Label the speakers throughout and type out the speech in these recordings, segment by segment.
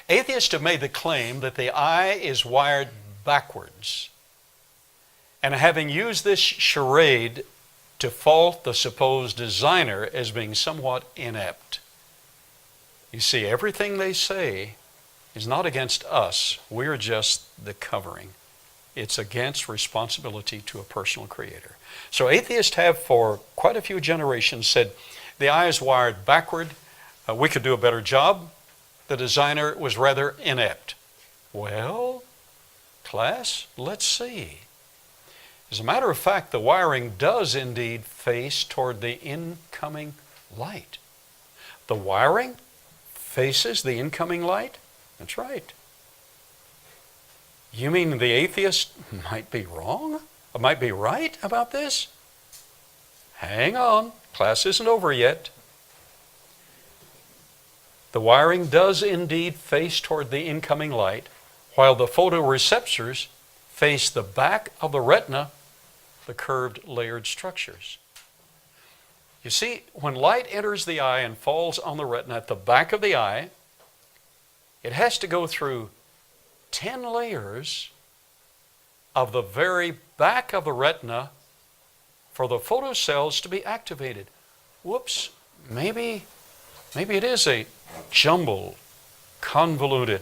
Speaker 1: Atheists have made the claim that the eye is wired backwards. And having used this charade to fault the supposed designer as being somewhat inept. You see, everything they say is not against us. We're just the covering. It's against responsibility to a personal creator. So atheists have for quite a few generations said the eye is wired backward. We could do a better job. The designer was rather inept. Well, class, let's see. As a matter of fact, the wiring does indeed face toward the incoming light. The wiring faces the incoming light? That's right. You mean the atheist might be wrong? Or might be right about this? Hang on, class isn't over yet. The wiring does indeed face toward the incoming light, while the photoreceptors face the back of the retina, the curved layered structures. You see, when light enters the eye and falls on the retina at the back of the eye, it has to go through 10 layers of the very back of the retina for the photocells to be activated. Whoops, maybe it is a jumbled, convoluted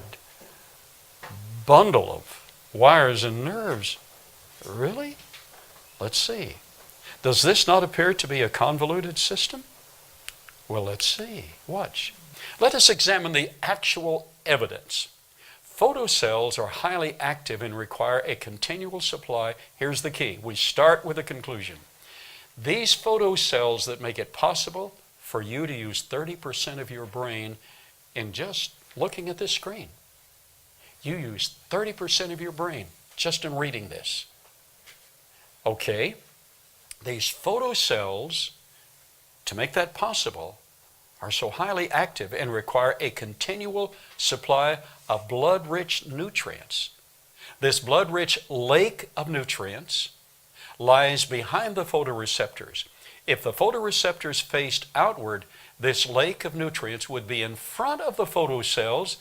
Speaker 1: bundle of wires and nerves. Really? Let's see. Does this not appear to be a convoluted system? Well, let's see. Watch. Let us examine the actual evidence. Photocells are highly active and require a continual supply. Here's the key. We start with a conclusion. These photocells that make it possible for you to use 30% of your brain in just looking at this screen. You use 30% of your brain just in reading this. Okay, these photocells, to make that possible, are so highly active and require a continual supply of blood-rich nutrients. This blood-rich lake of nutrients lies behind the photoreceptors. If the photoreceptors faced outward, this lake of nutrients would be in front of the photocells,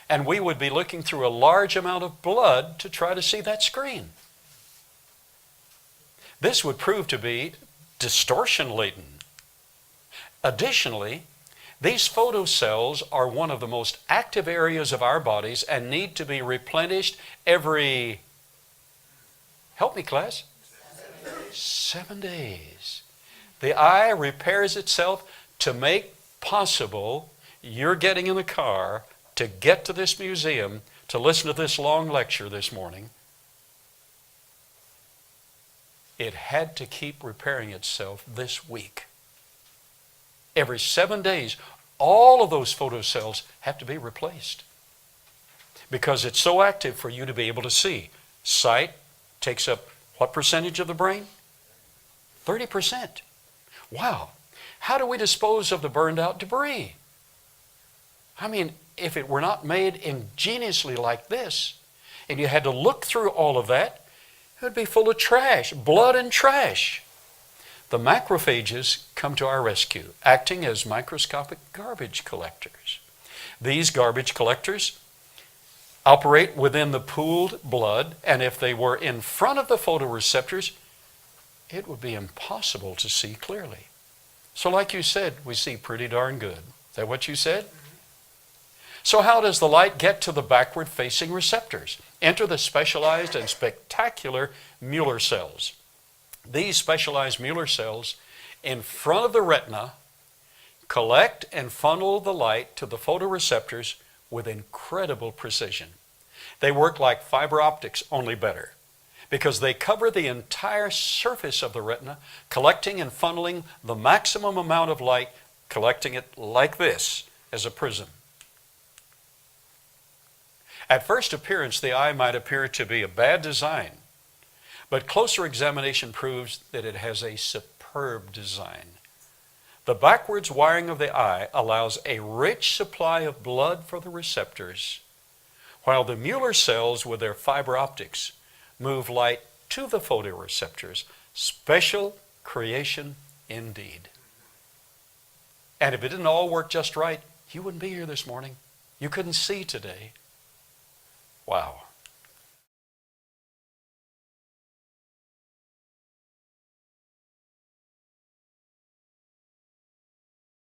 Speaker 1: and we would be looking through a large amount of blood to try to see that screen. This would prove to be distortion laden. Additionally, these photocells are one of the most active areas of our bodies and need to be replenished every, help me class, 7 days. The eye repairs itself to make possible you're getting in the car to get to this museum to listen to this long lecture this morning. It had to keep repairing itself this week. Every 7 days, all of those photocells have to be replaced because it's so active for you to be able to see. Sight takes up what percentage of the brain? 30%. Wow. How do we dispose of the burned out debris? I mean, if it were not made ingeniously like this, and you had to look through all of that, it would be full of trash, blood and trash. The macrophages come to our rescue, acting as microscopic garbage collectors. These garbage collectors operate within the pooled blood, and if they were in front of the photoreceptors, it would be impossible to see clearly. So like you said, we see pretty darn good. Is that what you said? So how does the light get to the backward-facing receptors? Enter the specialized and spectacular Mueller cells. These specialized Mueller cells in front of the retina collect and funnel the light to the photoreceptors with incredible precision. They work like fiber optics, only better, because they cover the entire surface of the retina, collecting and funneling the maximum amount of light, collecting it like this as a prism. At first appearance, the eye might appear to be a bad design, but closer examination proves that it has a superb design. The backwards wiring of the eye allows a rich supply of blood for the receptors, while the Mueller cells with their fiber optics move light to the photoreceptors. Special creation indeed. And if it didn't all work just right, you wouldn't be here this morning. you couldn't see today. Wow.